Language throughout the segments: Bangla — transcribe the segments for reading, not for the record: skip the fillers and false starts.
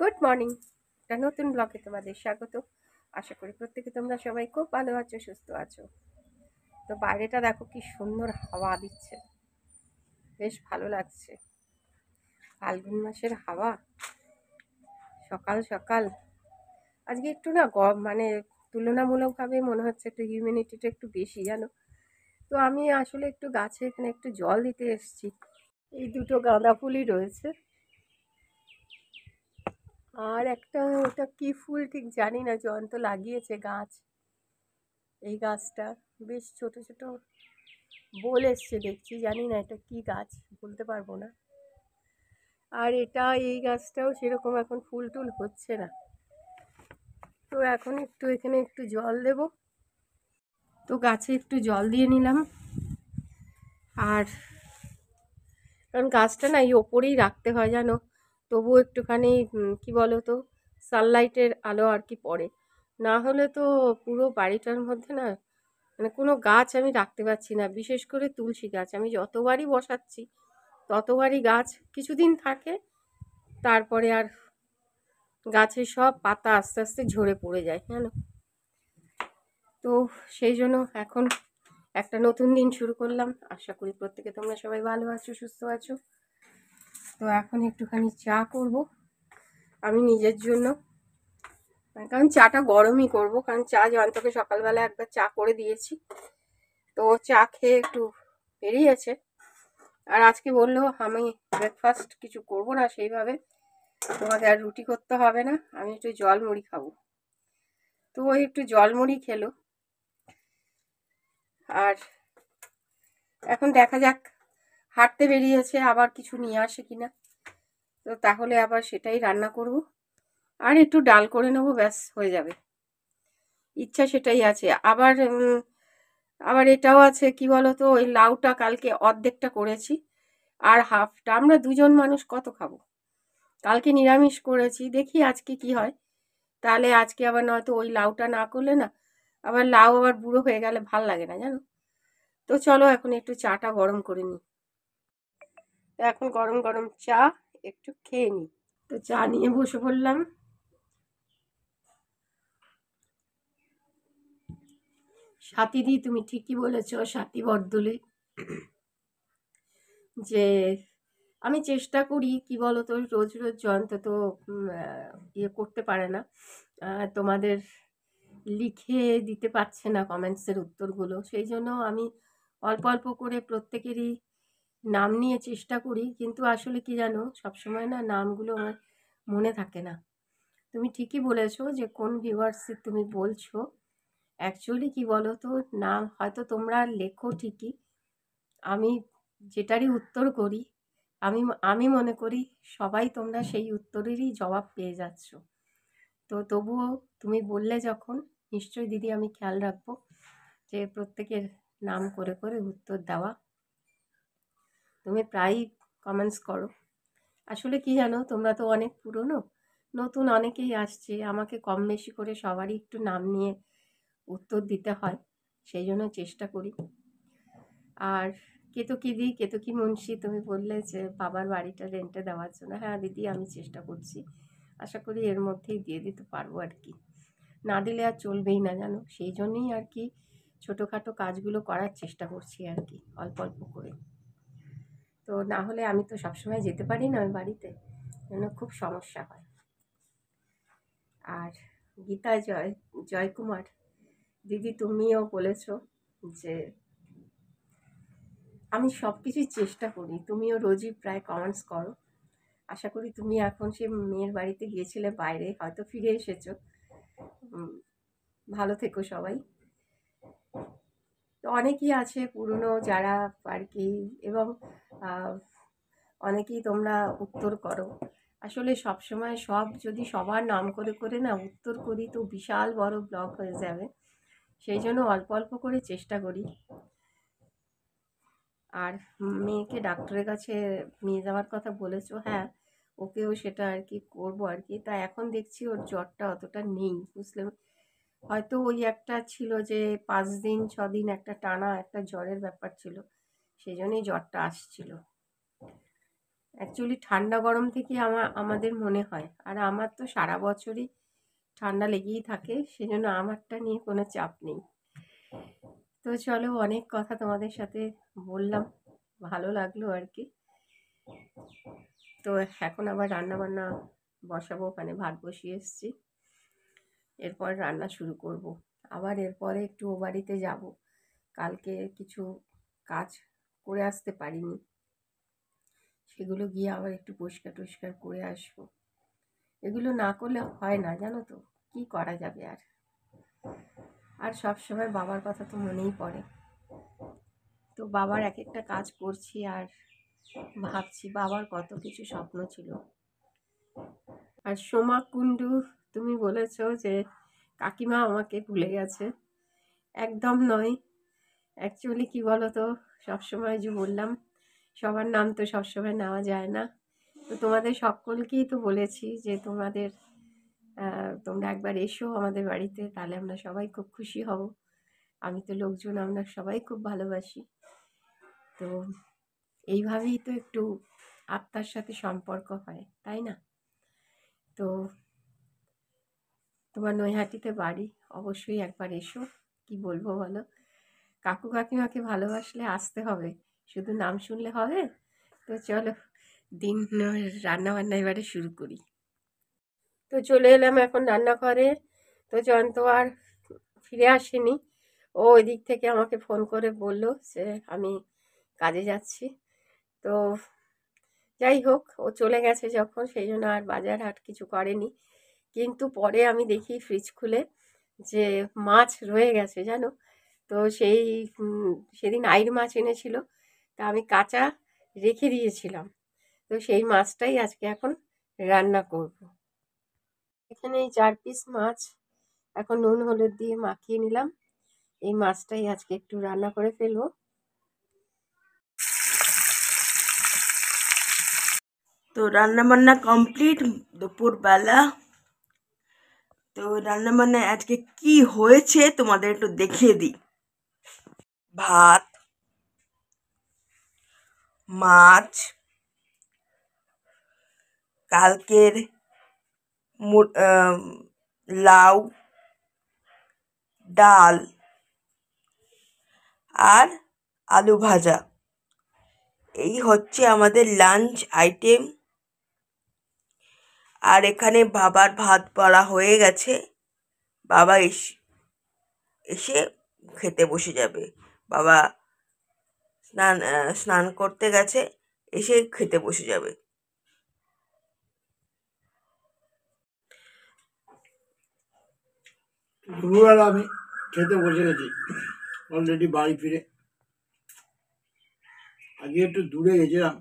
Good morning. একটা নতুন ব্লগে তোমাদের স্বাগত। আশা করি প্রত্যেকে তোমরা সবাই খুব ভালো আছো, সুস্থ আছো। তো বাইরেটা দেখো কি সুন্দর হাওয়া দিচ্ছে, বেশ ভালো লাগছে। ফাল্গুন মাসের হাওয়া, সকাল সকাল। আজকে একটু না গরম, মানে তুলনামূলকভাবে মনে হচ্ছে একটু হিউমিডিটিটা একটু বেশি, জানো। তো আমি আসলে একটু গাছে এখানে একটু জল দিতে এসেছি। এই দুটো গাঁদা ফুলই রয়েছে, আর একটা ওটা কি ফুল ঠিক জানি না, জয়ন্ত লাগিয়েছে গাছ। এই গাছটা বেশ ছোট ছোট বোল এসছে দেখছি, জানি না এটা কি গাছ, বলতে পারবো না। আর এই গাছটাও সেরকম এখন ফুল টুল হচ্ছে না। তো এখন একটু এখানে একটু জল দেব। তো গাছে একটু জল দিয়ে নিলাম। আর কারণ গাছটা না এই ওপরেই রাখতে হয়, জানো। তবুও একটুখানি কি বলো তো, সানলাইটের আলো আর কি পড়ে, না হলে তো পুরো বাড়িটার মধ্যে না, মানে কোনো গাছ আমি রাখতে পারছি না। বিশেষ করে তুলসী গাছ আমি যতবারই বসাচ্ছি ততবারই গাছ কিছুদিন থাকে, তারপরে আর গাছের সব পাতা আস্তে আস্তে ঝরে পড়ে যায়, জানো। তো সেই জন্য এখন একটা নতুন দিন শুরু করলাম। আশা করি প্রত্যেকে তোমরা সবাই ভালো আছো, সুস্থ আছো। তো এখন একটুখানি চা করব আমি নিজের জন্য, কারণ চাটা গরমই করব, কারণ চা জয়ন্তকে সকালবেলা একবার চা করে দিয়েছি, তো চা খেয়ে একটু বেরিয়েছে। আর আজকে বললো আমি ব্রেকফাস্ট কিছু করব না সেইভাবে, তোমাকে আর রুটি করতে হবে না, আমি একটু জল মুড়ি খাবো। তো ওই একটু জল মুড়ি খেলো। আর এখন দেখা যাক, হাঁটতে বেরিয়েছে, আবার কিছু নিয়ে আসে কিনা। তো তাহলে আবার সেটাই রান্না করব, আর একটু ডাল করে নেবো, ব্যাস হয়ে যাবে। ইচ্ছা সেটাই আছে। আবার এটাও আছে, কি বলতো, ওই লাউটা কালকে অর্ধেকটা করেছি, আর হাফটা আমরা দুজন মানুষ কত খাবো। কালকে নিরামিষ করেছি, দেখি আজকে কি হয়। তাহলে আজকে আবার নয়তো ওই লাউটা না করলে না, আবার লাউ আবার বুড়ো হয়ে গেলে ভাল লাগে না, জানো। তো চলো এখন একটু চাটা গরম করে নিই। এখন গরম গরম চা একটু খেয়ে নিই। তো চা নিয়ে বসে পড়লাম। স্বাতীদি, তুমি ঠিকই বলেছ, স্বাতী বরদলে, যে আমি চেষ্টা করি, কি বলতো, রোজ রোজ জয়ন্ত তো ইয়ে করতে পারে না, তোমাদের লিখে দিতে পারছে না কমেন্টসের উত্তরগুলো। সেই জন্য আমি অল্প অল্প করে প্রত্যেকেরই নাম নিয়ে চেষ্টা করি, কিন্তু আসলে কি জানো, সবসময় না নামগুলো আমার মনে থাকে না। তুমি ঠিকই বলেছো যে কোন ভিউয়ার্সের তুমি বলছো। অ্যাকচুয়ালি কি বলো তো, নাম হয়তো তোমরা লেখো ঠিকই, আমি যেটারই উত্তর করি, আমি আমি মনে করি সবাই তোমরা সেই উত্তরেরই জবাব পেয়ে যাচ্ছ। তো তবুও তুমি বললে যখন, নিশ্চয়ই দিদি আমি খেয়াল রাখবো যে প্রত্যেকের নাম করে করে উত্তর দেওয়া। তুমি প্রায়ই কমেন্টস করো। আসলে কি জানো, তোমরা তো অনেক পুরনো, নতুন অনেকেই আসছে, আমাকে কম বেশি করে সবারই একটু নাম নিয়ে উত্তর দিতে হয়, সেই জন্য চেষ্টা করি। আর কেতকী দি, কেতকী মুন্সি, তুমি বললে যে বাবার বাড়িটা রেন্টে দেওয়ার জন্য। হ্যাঁ দিদি, আমি চেষ্টা করছি, আশা করি এর মধ্যেই দিয়ে দিতে পারবো আর কি। না দিলে আর চলবেই না, জানো। সেই জন্যই আর কি ছোটোখাটো কাজগুলো করার চেষ্টা করছি আর কি, অল্প অল্প করে। তো না হলে আমি তো সবসময় যেতে পারি না ওই বাড়িতে, জন্য খুব সমস্যা হয়। আর গীতা জয়কুমার দিদি, তুমিও বলেছো যে আমি সব কিছুই চেষ্টা করি, তুমিও রোজই প্রায় কমেন্টস করো। আশা করি তুমি এখন সে মেয়ের বাড়িতে গিয়েছিলে বাইরে, হয়তো ফিরে এসেছো। ভালো থেকো সবাই। তো অনেকেই আছে পুরনো যারা আর কি, এবং অনেকেই তোমরা উত্তর করো। আসলে সব সময় সব যদি সবার নাম করে করে না উত্তর করি, তো বিশাল বড় ব্লগ হয়ে যাবে। সেই জন্য অল্প অল্প করে চেষ্টা করি। আর মেয়েকে ডাক্তারের কাছে নিয়ে যাওয়ার কথা বলেছো, হ্যাঁ ওকেও সেটা আর কি করবো আর কি। তা এখন দেখছি ওর জ্বরটা অতটা নেই, বুঝলে। হয়তো ওই একটা ছিল যে 5 দিন 6 দিন একটা টানা একটা জ্বরের ব্যাপার ছিল, সেই জন্যই জ্বরটা আসছিল। অ্যাকচুয়ালি ঠান্ডা গরম থেকে আমাদের মনে হয়, আর আমার তো সারা বছরই ঠান্ডা লেগেই থাকে, সেজন্য আমারটা নিয়ে কোনো চাপ নেই। তো চলো, অনেক কথা তোমাদের সাথে বললাম, ভালো লাগলো আর কি। তো এখন আবার রান্না বান্না বসাবো, ওখানে ভাত বসিয়ে এসেছি, এরপর রান্না শুরু করব। আবার এরপরে একটু ও বাড়িতে যাব, কালকে কিছু কাজ করে আসতে পারিনি, সেগুলো গিয়ে আবার একটু পরিষ্কার টরিষ্কার করে আসবো। এগুলো না করলে হয় না, জানো তো, কি করা যাবে আর। আর সব সময় বাবার কথা তো মনেই পড়ে। তো বাবার এক একটা কাজ করছি আর ভাবছি বাবার কত কিছু স্বপ্ন ছিল। আর সোমা কুণ্ডু, তুমি বলেছ যে কাকিমা আমাকে ভুলে গেছে, একদম নয়। অ্যাকচুয়ালি কি বলো তো, সবসময় যে বললাম সবার নাম তো সবসময় নেওয়া যায় না। তো তোমাদের সকলকেই তো বলেছি যে তোমরা একবার এসো আমাদের বাড়িতে, তাহলে আমরা সবাই খুব খুশি হব। আমি তো লোকজন আমরা সবাই খুব ভালোবাসি। তো এইভাবেই তো একটু আত্মার সাথে সম্পর্ক হয়, তাই না? তো তোমার নৈহাটিতে বাড়ি, অবশ্যই একবার এসো। কি বলবো বলো, কাকু কাকিমাকে ভালোবাসলে আসতে হবে, শুধু নাম শুনলে হবে? তো চলো, দিন রান্না বান্না এবারে শুরু করি। তো চলে এলাম এখন রান্নাঘরে। তো জয়ন্ত আর ফিরে আসেনি, ও ওই দিক থেকে আমাকে ফোন করে বলল যে আমি কাজে যাচ্ছি। তো যাই হোক, ও চলে গেছে যখন, সেই জন্য আর বাজার হাট কিছু করেনি। কিন্তু পরে আমি দেখি ফ্রিজ খুলে যে মাছ রয়ে গেছে, জানো তো। সেই সেদিন আইড় মাছ এনেছিল, তা আমি কাঁচা রেখে দিয়েছিলাম। তো সেই মাছটাই আজকে এখন রান্না করব। এখানে এই 4 পিস মাছ এখন নুন হলুদ দিয়ে মাখিয়ে নিলাম, এই মাছটাই আজকে একটু রান্না করে ফেলবো। তো রান্না বান্না কমপ্লিট দুপুরবেলা। তো রান্না বান্না আজকে কি হয়েছে তোমাদের একটু দেখিয়ে দিই। ভাত, মাছ, কালকের লাউ, ডাল আর আলু ভাজা, এই হচ্ছে আমাদের লাঞ্চ আইটেম। আর এখানে বাবার ভাত বাড়া হয়ে গেছে, বাবা এসে খেতে বসে যাবে। বাবা স্নান করতে গেছে, এসে খেতে বসে যাবে। দুপুরবেলা আমি খেতে বসে গেছি অলরেডি বাড়ি ফিরে। আজকে একটু দূরে গেছিলাম,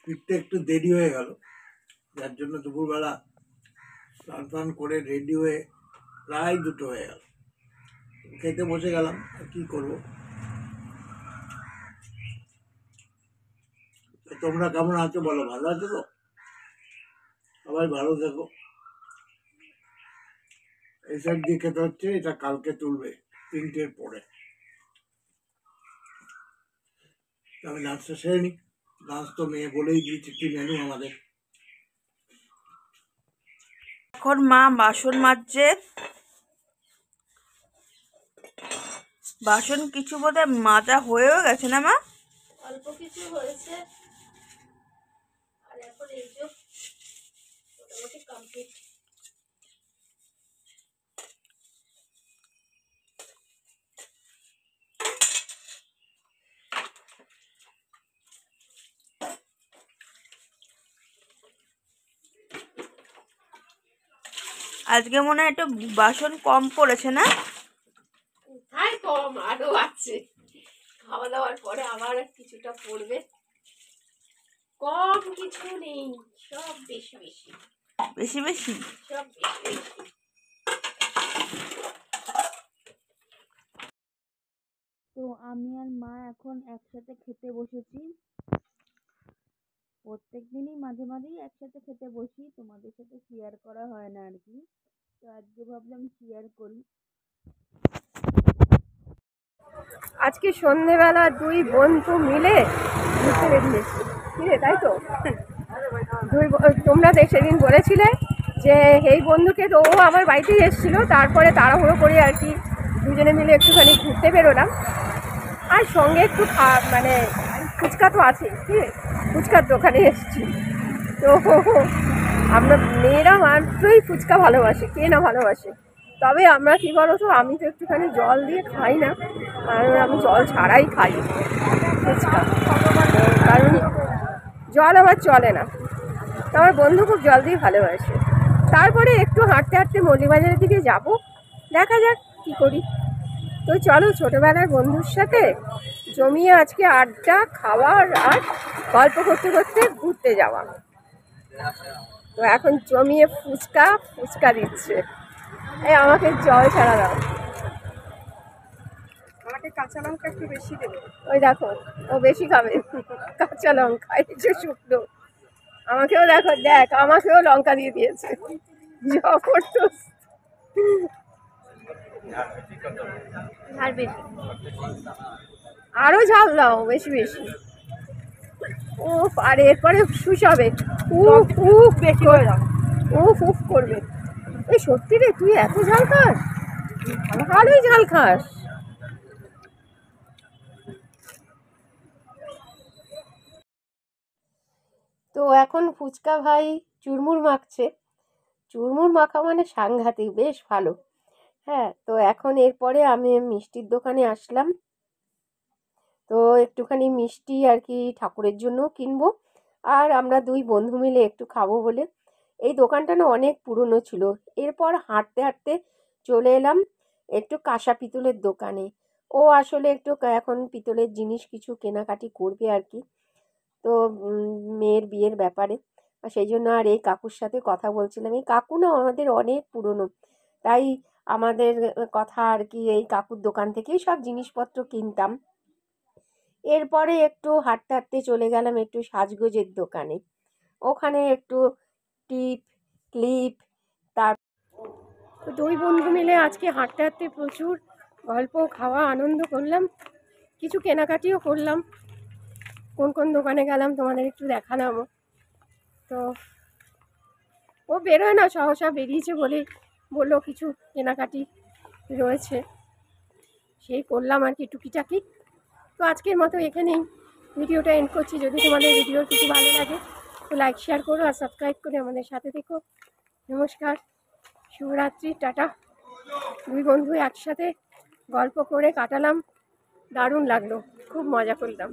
ফিরতে একটু দেরি হয়ে গেল, যার জন্য দুপুরবেলা স্নান টান করে রেডি হয়ে প্রায় 2টো হয়ে গেল। খেতে বসে গেলাম, আর কি করবো। তোমরা কেমন আছো বলো, ভালো আছো তো? সবাই ভালো থেকো। এই সাইড দিয়ে খেতে হচ্ছে, এটা কালকে তুলবে 3টের পরে। আমি লাঞ্চটা সেরে নিই। লাঞ্চ তো মেয়ে বলেই দিয়েছে কি মেনু আমাদের। এখন মা বাসন মাজছে, বাসন কিছু বোধহয় মাজা হয়েও গেছে না মা? অল্প কিছু হয়েছে, আর এখন এই যে মোটামুটি কমপ্লিট। আজকে মনে হয় একটু বাসন কম পড়েছে না? কোথায় কম, আরো আছে। খাওয়া দাওয়ার পরে আবার কিছুটা পড়বে, কম কিছু নেই, সব বেশি বেশি, বেশি বেশি। সব বেশি বেশি। তো আমি আর মা এখন একসাথে খেতে বসেছি। প্রত্যেক দিনই মাঝে মাঝেই একসাথে খেতে বসি, তোমাদের সাথে শেয়ার করা হয় না আর কি। তো আজকে ভাবলাম শেয়ার করি। আজকে সন্ধেবেলা দুই বন্ধু মিলে ঘুরতে বেরিয়েছি, কিরে তাই তো? তোমরা সেদিন বলেছিলে যে এই বন্ধুকে, তো ও আমার বাড়িতেই এসেছিলো, তারপরে তাড়াহুড়ো করে আর কি দুজনে মিলে একটুখানি ঘুরতে বেরোলাম। আর সঙ্গে একটু মানে ফুচকা তো আছে, কি ফুচকার দোকানে এসেছি। তো আমরা মেয়েরা মাত্রই ফুচকা ভালোবাসে, কে না ভালোবাসে। তবে আমরা কী বলো তো, আমি তো একটুখানি জল দিয়ে খাই না, কারণ আমি জল ছাড়াই খাই ফুচকা, কারণ জল আমার চলে না। তো আমার বন্ধু খুব জল দিয়ে ভালোবাসে। তারপরে একটু হাঁটতে হাঁটতে মৌলিবাজারের দিকে যাব, দেখা যাক কী করি। তো চলো ছোটোবেলার বন্ধুর সাথে জমিয়ে আজকে আড্ডা, খাওয়ার আর গল্প করতে করতে ঘুরতে যাওয়া। তো এখন জমিয়ে ফুচকা দিচ্ছে। এই আমাকে জল ছাড়া দাও, আমাকে কাঁচা লঙ্কা একটু বেশি দেবে। ওই দেখো ও বেশি খাবে কাঁচা লঙ্কা, এই যে শুকনো। আমাকেও দেখো, দেখ আমাকেও লঙ্কা দিয়ে দিয়েছে জবরদস্ত। আরো ঝাল দাও, বেশি বেশি। ও পারে, এরপরে শুষাবে, উফ উফ বেশি হয়ে যাও, উফ উফ করবে। এই সত্যি রে, তুই এত ঝাল খাস? ভালোই ঝাল খাস। তো এখন ফুচকা ভাই চুরমুর মাখছে। চুরমুর মাখা মানে সাংঘাতিক, বেশ ভালো। হ্যাঁ, তো এখন এরপরে আমি মিষ্টির দোকানে আসলাম। তো একটুখানি মিষ্টি আর কি ঠাকুরের জন্যও কিনবো, আর আমরা দুই বন্ধু মিলে একটু খাবো বলে। এই দোকানটা না অনেক পুরনো ছিল। এরপর হাঁটতে হাঁটতে চলে এলাম একটু কাঁসা পিতলের দোকানে। ও আসলে একটু এখন পিতলের জিনিস কিছু কেনাকাটি করবে আর কি, তো মেয়ের বিয়ের ব্যাপারে। সেই জন্য আর এই কাকুর সাথে কথা বলছিলাম। এই কাকু না আমাদের অনেক পুরনো, তাই আমাদের কথা আর কি, এই কাকুর দোকান থেকেই সব জিনিসপত্র কিনতাম। এরপরে একটু হাঁটতে হাঁটতে চলে গেলাম একটু সাজগোজের দোকানে। ওখানে একটু টিপ, ক্লিপ, তার দুই বন্ধু মিলে আজকে হাঁটতে হাঁটতে প্রচুর গল্প, খাওয়া, আনন্দ করলাম, কিছু কেনাকাটিও করলাম। কোন কোন দোকানে গেলাম তোমাদের একটু দেখালাম। তো ও বেরোয় না, সহসা বেরিয়েছে বলে বললো কিছু কেনাকাটি রয়েছে, সেই করলাম আর কি টুকিটাকি। তো আজকের মতো এখানেই ভিডিওটা এন্ড করছি। যদি তোমাদের ভিডিওর কিছু ভালো লাগে তো লাইক শেয়ার করো আর সাবস্ক্রাইব করে আমাদের সাথে থেকো। নমস্কার, শুভরাত্রি, টাটা। দুই বন্ধু একসাথে গল্প করে কাটালাম, দারুণ লাগলো, খুব মজা করলাম।